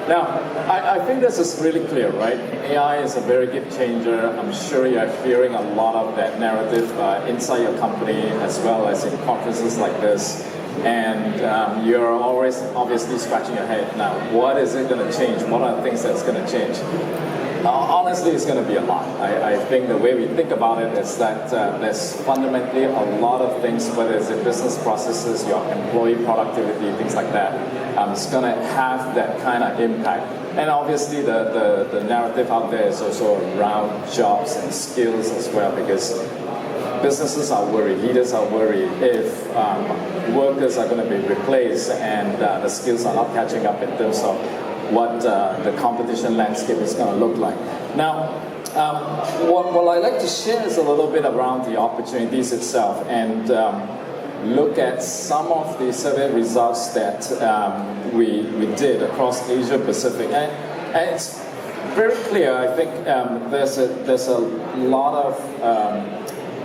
Now, I think this is really clear, right? AI is a very game changer. I'm sure you're hearing a lot of that narrative inside your company as well as in conferences like this. And you're always obviously scratching your head. Now, what is it going to change? What are the things that's going to change? Honestly, it's going to be a lot. I think the way we think about it is that there's fundamentally a lot of things, whether it's in business processes, your employee productivity, things like that. It's going to have that kind of impact. And obviously, the narrative out there is also around jobs and skills as well, because businesses are worried, leaders are worried if workers are going to be replaced and the skills are not catching up in terms of what the competition landscape is going to look like. Now, what I like to share is a little bit around the opportunities itself and look at some of the survey results that we did across Asia Pacific. And it's very clear, I think there's a lot of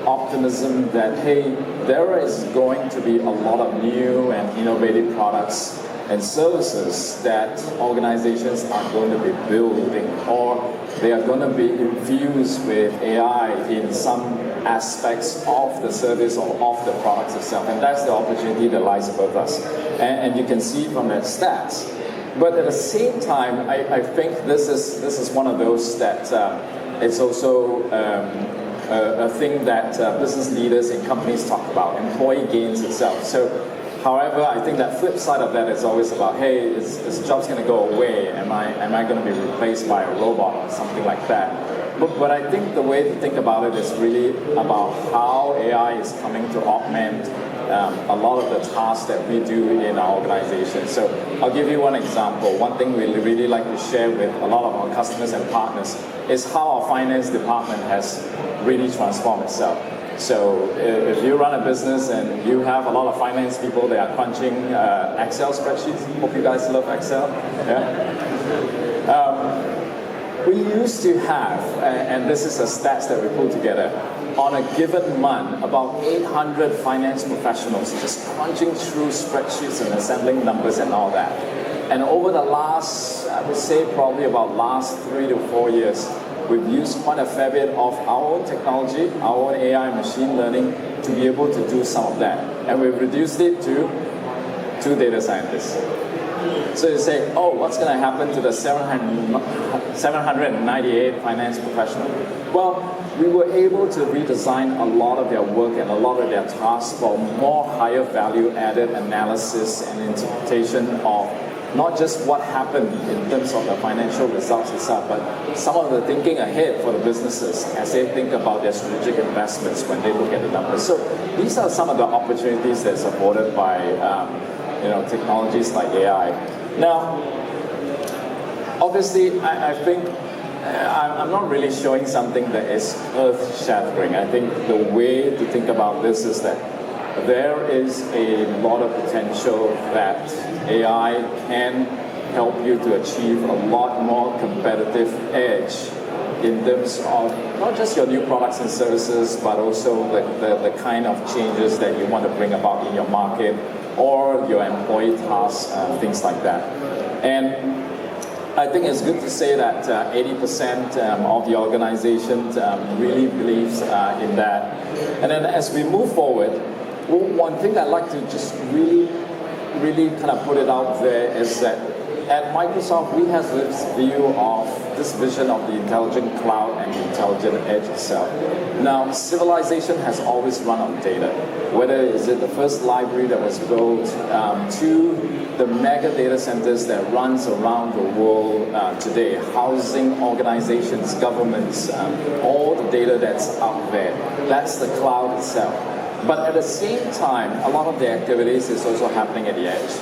optimism that, hey, there is going to be a lot of new and innovative products and services that organizations are going to be building, or they are going to be infused with AI in some aspects of the service or of the products itself. And that's the opportunity that lies above us. And you can see from that stats. But at the same time, I think this is one of those that it's also a thing that business leaders in companies talk about, employee gains itself. So, however, I think that flip side of that is always about, hey, is jobs going to go away? Am I going to be replaced by a robot or something like that? But I think the way to think about it is really about how AI is coming to augment a lot of the tasks that we do in our organization. So I'll give you one example. One thing we really like to share with a lot of our customers and partners is how our finance department has really transformed itself. So if you run a business and you have a lot of finance people that are crunching Excel spreadsheets, hope you guys love Excel. Yeah? We used to have, and this is a stats that we pulled together, on a given month, about 800 finance professionals just crunching through spreadsheets and assembling numbers and all that. And over the last, I would say probably about last 3 to 4 years, we've used quite a fair bit of our own technology, our own AI machine learning to be able to do some of that. And we've reduced it to 2 data scientists. So you say, oh, what's going to happen to the 798 finance professionals? Well, we were able to redesign a lot of their work and a lot of their tasks for more higher value added analysis and interpretation of not just what happened in terms of the financial results itself, but some of the thinking ahead for the businesses as they think about their strategic investments when they look at the numbers. So these are some of the opportunities that's afforded by technologies like AI. Now, obviously, I think I'm not really showing something that is earth-shattering. I think the way to think about this is that there is a lot of potential that AI can help you to achieve a lot more competitive edge in terms of not just your new products and services, but also the kind of changes that you want to bring about in your market or your employee tasks, things like that. And I think it's good to say that 80% of the organization really believes in that. And then as we move forward, one thing I'd like to just really kind of put it out there is that at Microsoft, we have this view of this vision of the intelligent cloud and the intelligent edge itself. Now, civilization has always run on data, whether is it the first library that was built to the mega data centers that runs around the world today, housing organizations, governments, all the data that's out there. That's the cloud itself. But at the same time, a lot of the activities is also happening at the edge.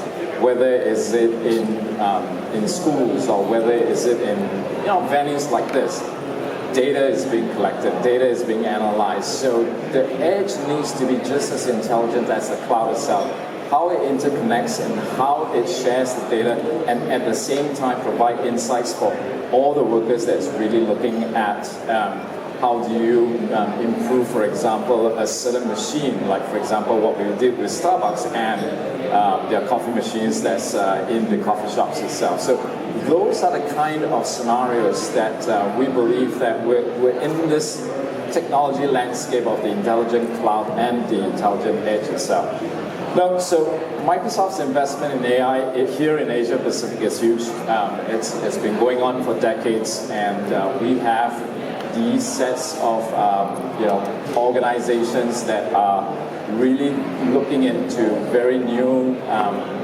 Whether is it in schools or whether is it in venues like this, data is being collected, data is being analyzed. So the edge needs to be just as intelligent as the cloud itself. How it interconnects and how it shares the data, and at the same time provide insights for all the workers that's really looking at how do you improve, for example, a certain machine, like for example what we did with Starbucks and their coffee machines that's in the coffee shops itself. So those are the kind of scenarios that we believe that we're in this technology landscape of the intelligent cloud and the intelligent edge itself. Now, so Microsoft's investment in AI here in Asia Pacific is huge. It's been going on for decades, and we have these sets of organizations that are really looking into very new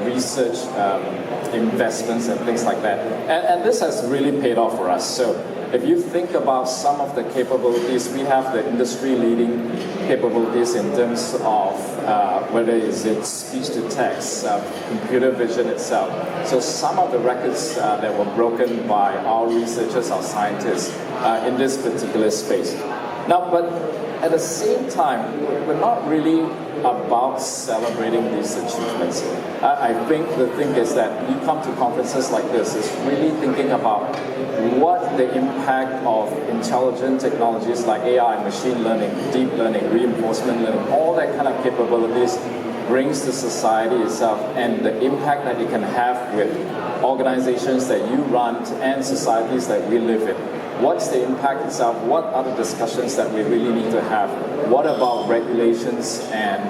research investments and things like that. And this has really paid off for us. So if you think about some of the capabilities, we have the industry-leading capabilities in terms of whether it's speech-to-text, computer vision itself. So some of the records that were broken by our researchers, our scientists, in this particular space. Now, but at the same time, we're not really about celebrating these achievements. I think the thing is that you come to conferences like this is really thinking about what the impact of intelligent technologies like AI, machine learning, deep learning, reinforcement learning, all that kind of capabilities brings to society itself, and the impact that it can have with organizations that you run and societies that we live in. What's the impact itself? What are the discussions that we really need to have? What about regulations and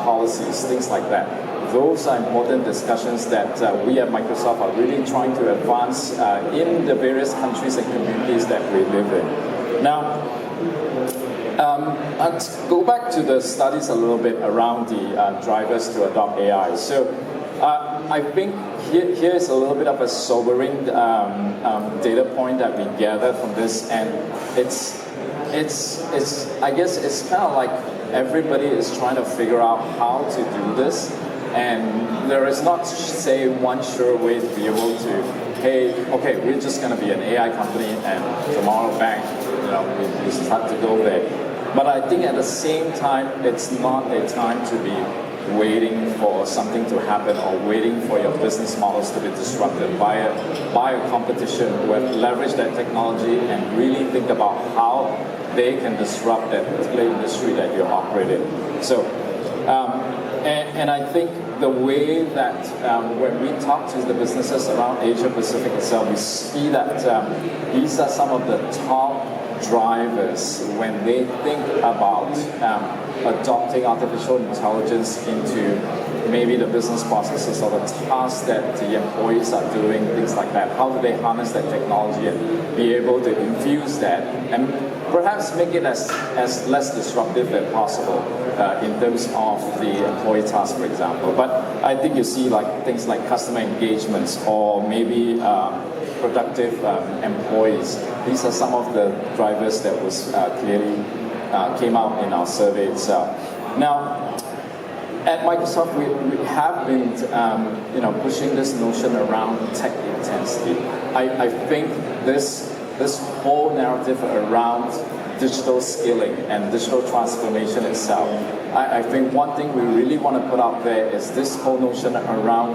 policies, things like that? Those are important discussions that we at Microsoft are really trying to advance in the various countries and communities that we live in. Now, let's go back to the studies a little bit around the drivers to adopt AI. So I think here's a little bit of a sobering data point that we gathered from this, and it's I guess it's kind of like everybody is trying to figure out how to do this, and there is not, say, one sure way to be able to, hey, okay, we're just going to be an AI company, and tomorrow, bang, we start to go there. But I think at the same time, it's not a time to be waiting for something to happen or waiting for your business models to be disrupted by a competition who have leveraged that technology and really think about how they can disrupt that particular industry that you operate in. So, and I think the way that when we talk to the businesses around Asia Pacific itself, we see that these are some of the top drivers when they think about adopting artificial intelligence into maybe the business processes or the tasks that the employees are doing, things like that. How do they harness that technology and be able to infuse that and perhaps make it as less disruptive as possible in terms of the employee task, for example. But I think you see like things like customer engagements or maybe productive employees. These are some of the drivers that was clearly came out in our survey itself. Now, at Microsoft, we have been pushing this notion around tech intensity. I think this whole narrative around digital skilling and digital transformation itself, I think one thing we really want to put out there is this whole notion around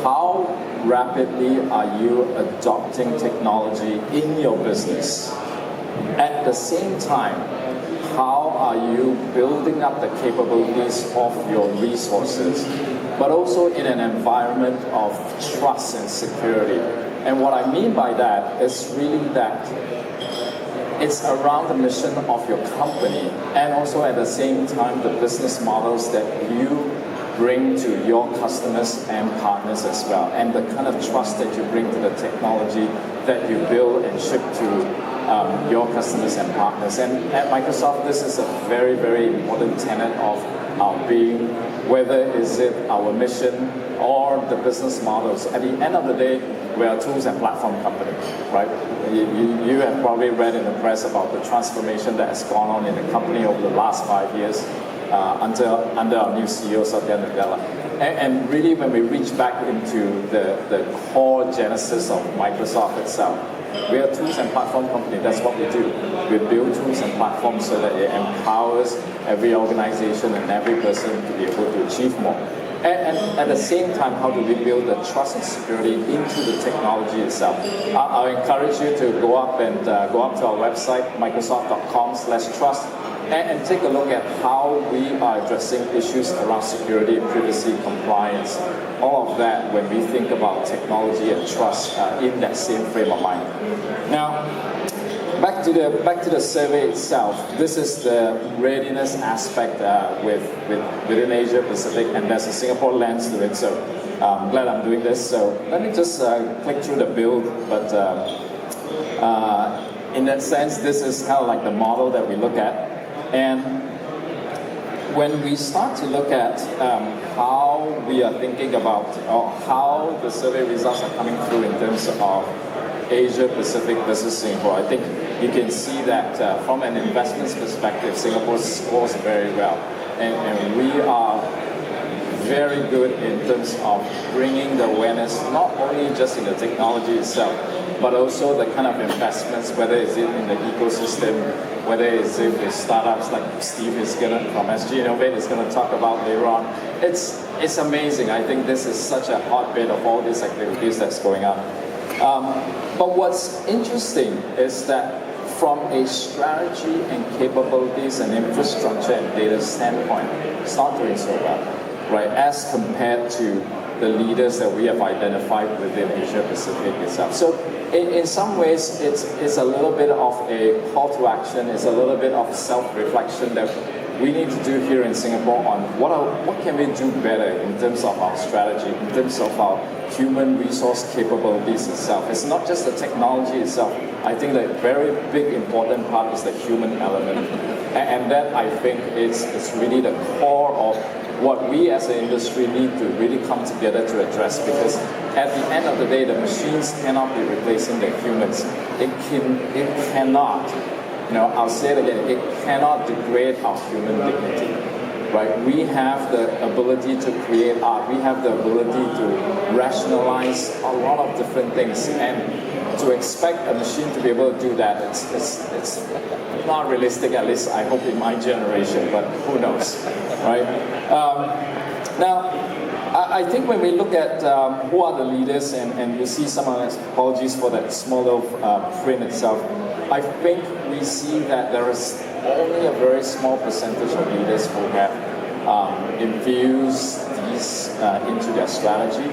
how rapidly are you adopting technology in your business. At the same time, how are you building up the capabilities of your resources, but also in an environment of trust and security. And what I mean by that is really that it's around the mission of your company and also at the same time the business models that you bring to your customers and partners as well, and the kind of trust that you bring to the technology that you build and ship to your customers and partners. And at Microsoft, this is a very, very important tenet of our being, whether is it our mission or the business models. At the end of the day, we're a tools and platform company, right? You have probably read in the press about the transformation that has gone on in the company over the last 5 years under our new CEO, Satya Nadella. And really, when we reach back into the core genesis of Microsoft itself, we are a tools and platform company. That's what we do. We build tools and platforms so that it empowers every organization and every person to be able to achieve more. And at the same time, how do we build the trust and security into the technology itself? I encourage you to go up to our website, microsoft.com/trust, and take a look at how we are addressing issues around security, privacy, compliance, all of that when we think about technology and trust in that same frame of mind. Now, back to the survey itself. This is the readiness aspect within Asia Pacific, and there's a Singapore lens to it. So I'm glad I'm doing this. So let me just click through the build. But in that sense, this is kind of like the model that we look at. And when we start to look at how we are thinking about, or how the survey results are coming through in terms of Asia Pacific versus Singapore, I think you can see that from an investments perspective, Singapore scores very well. And we are very good in terms of bringing the awareness, not only just in the technology itself, but also the kind of investments, whether it's in the ecosystem, whether it's in the startups like Steve from SG Innovate is going to talk about later on. It's amazing. I think this is such a hotbed of all these activities that's going on. But what's interesting is that from a strategy and capabilities and infrastructure and data standpoint, it's not doing so well, right? As compared to the leaders that we have identified within Asia Pacific itself. So in some ways, it's a little bit of a call to action. It's a little bit of self-reflection that we need to do here in Singapore on what can we do better in terms of our strategy, in terms of our human resource capabilities itself. It's not just the technology itself. I think the very big important part is the human element. And that, I think, is really the core of what we as an industry need to really come together to address, because at the end of the day, the machines cannot be replacing the humans. It cannot, I'll say it again, it cannot degrade our human dignity, right? We have the ability to create art. We have the ability to rationalize a lot of different things, and to expect a machine to be able to do that, it's not realistic, at least I hope in my generation, but who knows, right? Now, I think when we look at who are the leaders, and you see some of the apologies for that small little print itself, I think we see that there is only a very small percentage of leaders who have infused these into their strategy,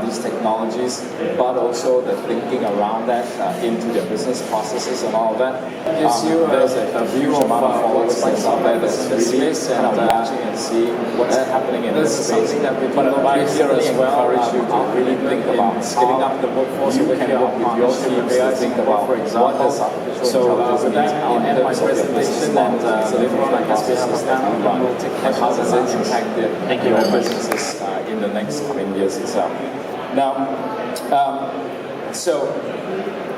these technologies, but also the thinking around that into their business processes and all of that. Gives you there's a huge amount of followers out there that's really kind of watching and see what's happening in this space. But I here as well, encourage you to really think about scaling up the workforce. You can work with your teams to think about, for example, what does artificial intelligence mean I'll end my presentation and later on I guess we have a stand run and how does it impact your businesses in the next coming years itself. Now, so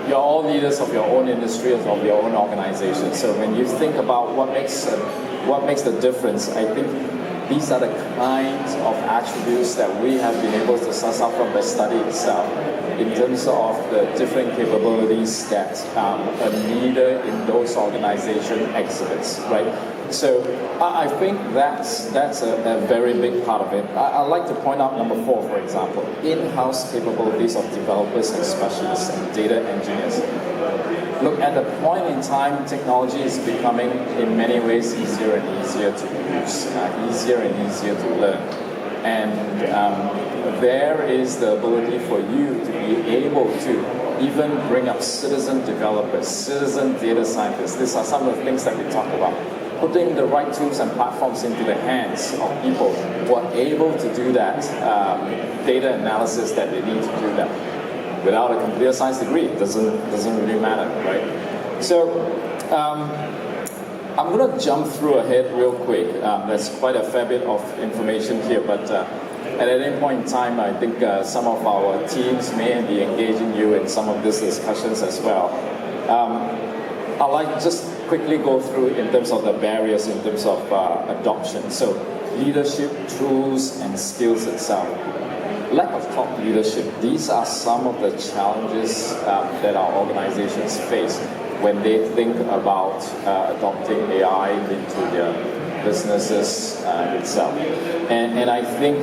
you're all leaders of your own industry, of your own organization. So when you think about what makes the difference, I think these are the kinds of attributes that we have been able to suss out from the study itself in terms of the different capabilities that a leader in those organizations exhibits, right? So I think that's a very big part of it. I'd like to point out number 4, for example, in-house capabilities of developers and specialists and data engineers. Look, at the point in time, technology is becoming, in many ways, easier and easier to use, easier and easier to learn. And there is the ability for you to be able to even bring up citizen developers, citizen data scientists. These are some of the things that we talk about. Putting the right tools and platforms into the hands of people who are able to do that data analysis that they need to do that. Without a computer science degree, it doesn't really matter, right? So I'm going to jump through ahead real quick. There's quite a fair bit of information here, but at any point in time, I think some of our teams may be engaging you in some of these discussions as well. I'd like to just quickly go through in terms of the barriers, in terms of adoption. So leadership, tools, and skills itself. Lack of top leadership. These are some of the challenges that our organizations face when they think about adopting AI into businesses itself. And I think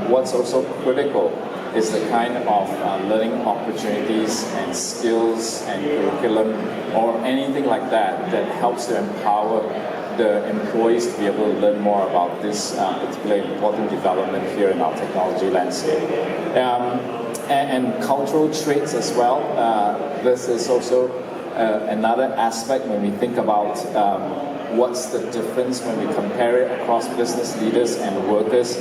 what's also critical is the kind of learning opportunities and skills and curriculum or anything like that that helps to empower the employees to be able to learn more about this particularly important development here in our technology landscape. And cultural traits as well. This is also another aspect when we think about what's the difference when we compare it across business leaders and workers,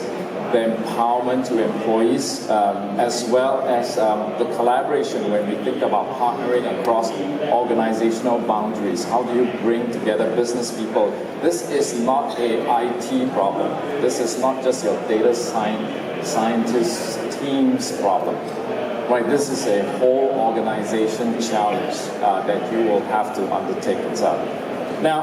the empowerment to employees, as well as the collaboration when we think about partnering across organizational boundaries. How do you bring together business people? This is not a IT problem. This is not just your data scientist team's problem. Right, this is a whole organization challenge that you will have to undertake itself. Now,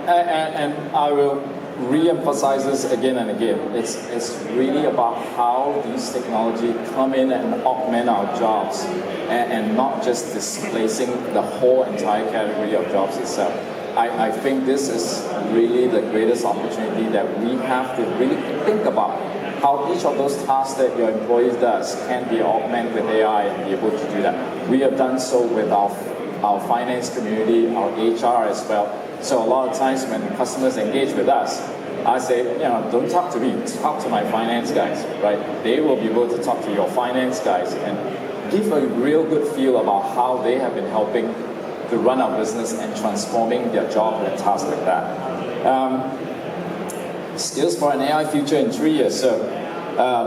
and I will re-emphasize this again and again. It's really about how these technology come in and augment our jobs and not just displacing the whole entire category of jobs itself. I think this is really the greatest opportunity that we have to really think about how each of those tasks that your employees does can be augmented with AI and be able to do that. We have done so with our finance community, our HR as well. So a lot of times when customers engage with us, I say, don't talk to me, talk to my finance guys, right? They will be able to talk to your finance guys and give a real good feel about how they have been helping to run our business and transforming their job and tasks like that. Skills for an AI future in 3 years. So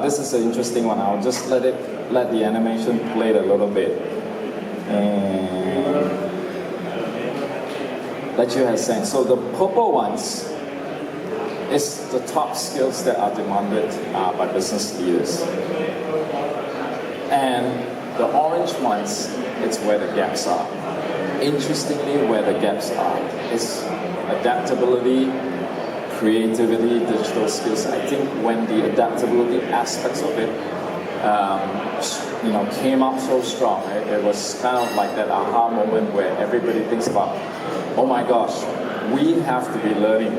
this is an interesting one. I'll just let the animation play a little bit. And let you have sense. So the purple ones is the top skills that are demanded by business leaders. And the orange ones, it's where the gaps are. Interestingly, where the gaps are is adaptability, creativity, digital skills. I think when the adaptability aspects of it came up so strong, it was kind of like that aha moment where everybody thinks about, oh my gosh, we have to be learning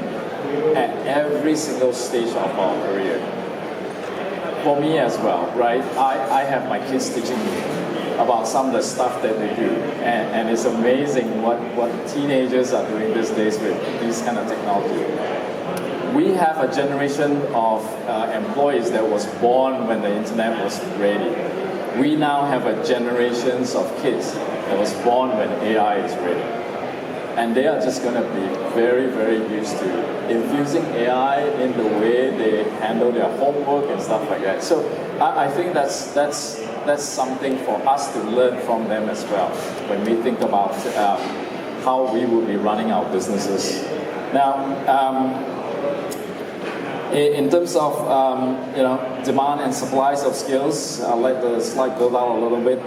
at every single stage of our career. For me as well, right? I have my kids teaching me about some of the stuff that they do, and it's amazing what teenagers are doing these days with these kind of technology. We have a generation of employees that was born when the internet was ready. We now have a generations of kids that was born when AI is ready. And they are just going to be very, very used to infusing AI in the way they handle their homework and stuff like that. So I think that's something for us to learn from them as well when we think about how we will be running our businesses. Now, in terms of demand and supplies of skills, I'll let the slide go down a little bit.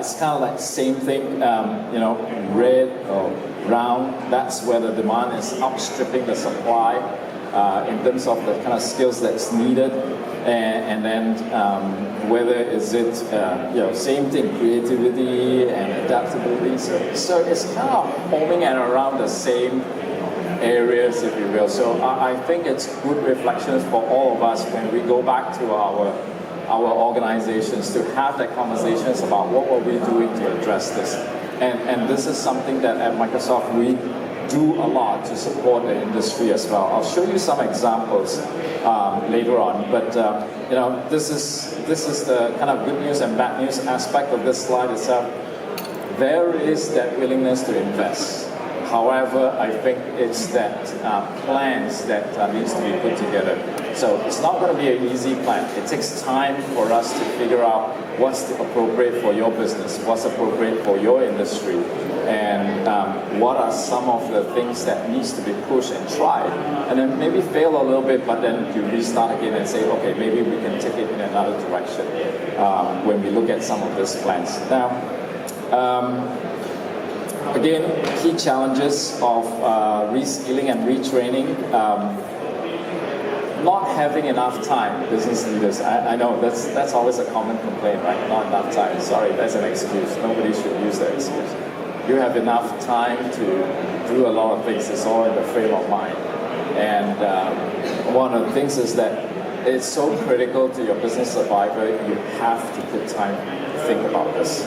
It's kind of like the same thing, red or brown, that's where the demand is outstripping the supply in terms of the kind of skills that's needed. And then whether is it, same thing, creativity and adaptability. So it's kind of homing and around the same areas, if you will. So I think it's good reflections for all of us when we go back to our organizations to have that conversations about what were we doing to address this. And this is something that at Microsoft we do a lot to support the industry as well. I'll show you some examples later on, but this is the kind of good news and bad news aspect of this slide itself. There is that willingness to invest. However, I think it's that plans that needs to be put together. So it's not going to be an easy plan. It takes time for us to figure out what's appropriate for your business, what's appropriate for your industry, and what are some of the things that needs to be pushed and tried. And then maybe fail a little bit, but then you restart again and say, okay, maybe we can take it in another direction when we look at some of these plans. Now, again, key challenges of reskilling and retraining. Not having enough time, business leaders. I know that's always a common complaint, right? Not enough time. Sorry, that's an excuse. Nobody should use that excuse. You have enough time to do a lot of things. It's all in the frame of mind. And one of the things is that it's so critical to your business survival, you have to put time to think about this.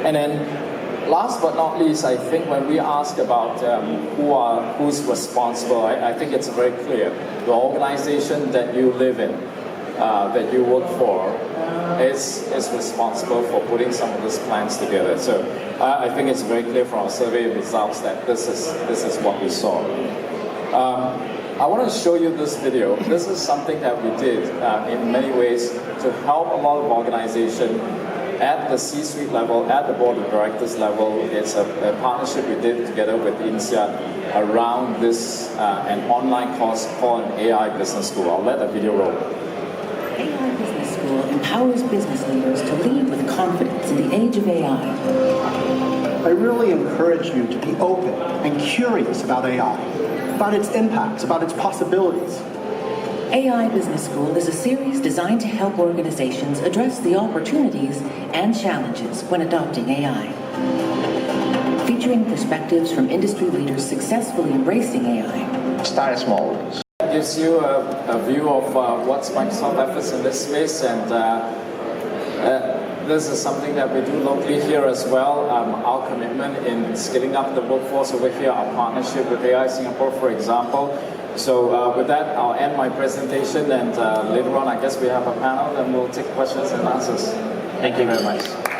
And then last but not least, I think when we ask about who's responsible, I think it's very clear. The organization that you live in, that you work for, is responsible for putting some of these plans together. So I think it's very clear from our survey results that this is what we saw. I want to show you this video. This is something that we did in many ways to help a lot of organizations at the C-suite level, at the board of directors level. It's a partnership we did together with INSEAD around this an online course called AI Business School. I'll let the video roll. AI Business School empowers business leaders to lead with confidence in the age of AI. I really encourage you to be open and curious about AI, about its impacts, about its possibilities. AI Business School is a series designed to help organizations address the opportunities and challenges when adopting AI. Featuring perspectives from industry leaders successfully embracing AI. Start small. It gives you a view of what's Microsoft efforts in this space, and this is something that we do locally here as well. Our commitment in scaling up the workforce over here, our partnership with AI Singapore, for example. So with that, I'll end my presentation, and later on, I guess we have a panel, and we'll take questions and answers. Thank you very much.